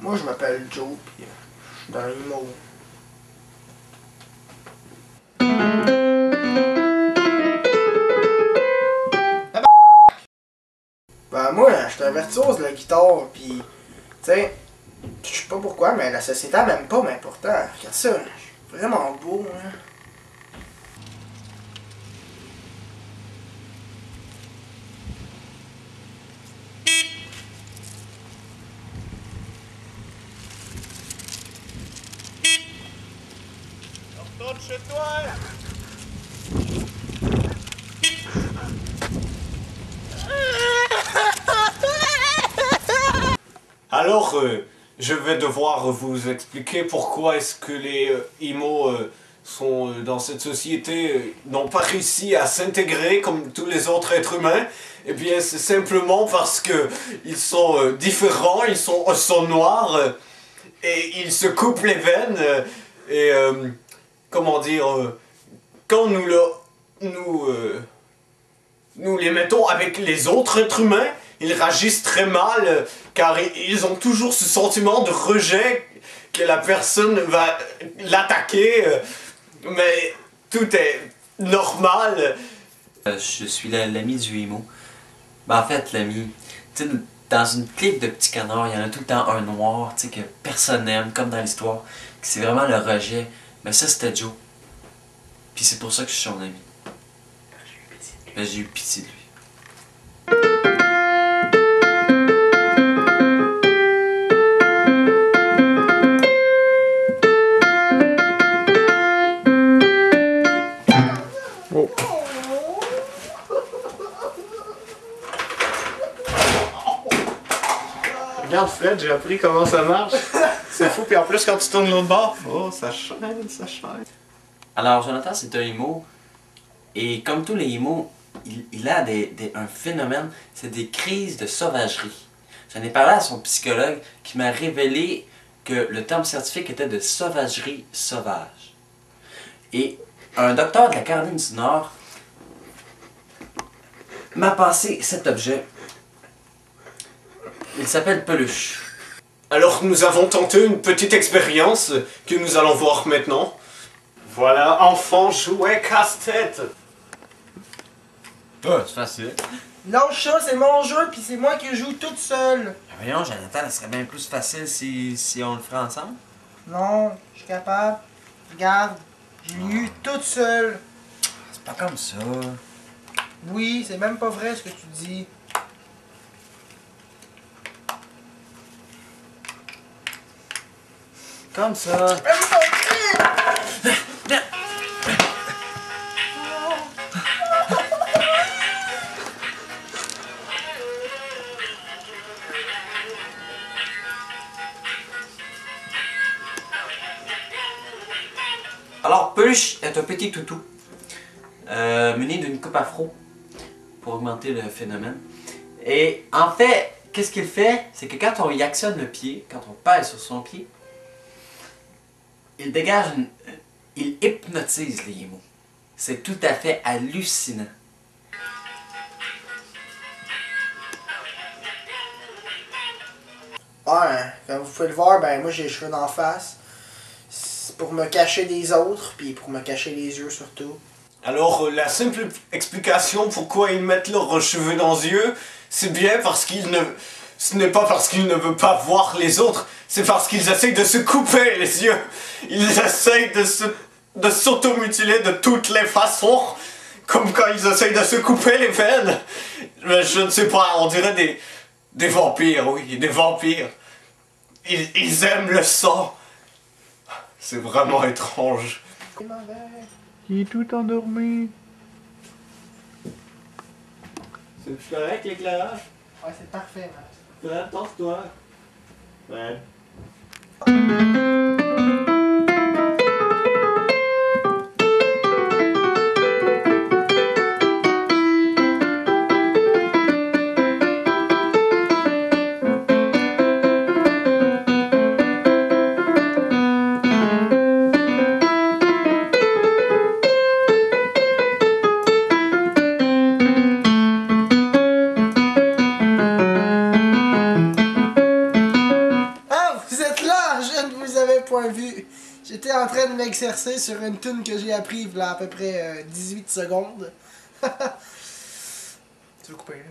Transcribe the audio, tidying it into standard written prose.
Moi, je m'appelle Joe, puis je suis dans l'IMO. Ben moi, je suis un virtuose de la guitare, puis tu sais, je sais pas pourquoi, mais la société elle m'aime pas, mais pourtant, regarde ça, je suis vraiment beau, hein. Retourne chez toi! Alors, je vais devoir vous expliquer pourquoi est-ce que les IMO sont dans cette société, n'ont pas réussi à s'intégrer comme tous les autres êtres humains. Eh bien, c'est simplement parce que ils sont différents, ils sont noirs, et ils se coupent les veines, et comment dire, quand nous les mettons avec les autres êtres humains, ils réagissent très mal, car ils ont toujours ce sentiment de rejet, que la personne va l'attaquer, mais tout est normal. Je suis l'ami du IMO. Ben, en fait, l'ami, tu sais, dans une clique de petits canards, il y en a tout le temps un noir, tu sais, que personne n'aime, comme dans l'histoire, que c'est vraiment le rejet. Mais ça, c'était Joe. Puis c'est pour ça que je suis son ami. Ben, j'ai eu pitié de lui. Oh. Regarde Fred, j'ai appris comment ça marche. C'est fou, puis en plus quand tu tournes l'autre bord, oh ça chaîne, ça chaîne. Alors, Jonathan, c'est un IMO. Et comme tous les IMO, il a un phénomène, c'est des crises de sauvagerie. J'en ai parlé à son psychologue qui m'a révélé que le terme scientifique était de sauvagerie sauvage. Et un docteur de la Caroline du Nord m'a passé cet objet. Il s'appelle Peluche. Alors nous avons tenté une petite expérience que nous allons voir maintenant. Voilà, enfant jouet casse-tête. Oh, c'est facile. Lâche ça, c'est mon jeu, puis c'est moi qui joue toute seule. Voyons, Jonathan, ça serait bien plus facile si on le ferait ensemble. Non, je suis capable. Regarde, j'ai eu toute seule. C'est pas comme ça. Oui, c'est même pas vrai ce que tu dis. Comme ça. Alors, Peluche est un petit toutou, muni d'une coupe afro, pour augmenter le phénomène. Et en fait, qu'est-ce qu'il fait? C'est que quand on y actionne le pied, quand on pèse sur son pied, il dégage il hypnotise les IMO. C'est tout à fait hallucinant. Ouais, comme vous pouvez le voir, ben moi j'ai les cheveux d'en face. C'est pour me cacher des autres, puis pour me cacher les yeux surtout. Alors la simple explication pourquoi ils mettent leurs cheveux dans les yeux, c'est bien parce qu'ils ne... Ce n'est pas parce qu'ils ne veulent pas voir les autres, c'est parce qu'ils essayent de se couper les yeux. Ils essayent de s'automutiler de toutes les façons, comme quand ils essayent de se couper les veines. Mais je ne sais pas, on dirait des vampires, oui, des vampires. Ils aiment le sang. C'est vraiment étrange. Il est tout endormi. C'est correct l'éclairage? Ouais, c'est parfait, man. Fred, torse-toi. Ouais. Ah, vous êtes là! Je ne vous avais point vu. J'étais en train de m'exercer sur une tune que j'ai appris là à peu près 18 secondes. Tu veux couper, là?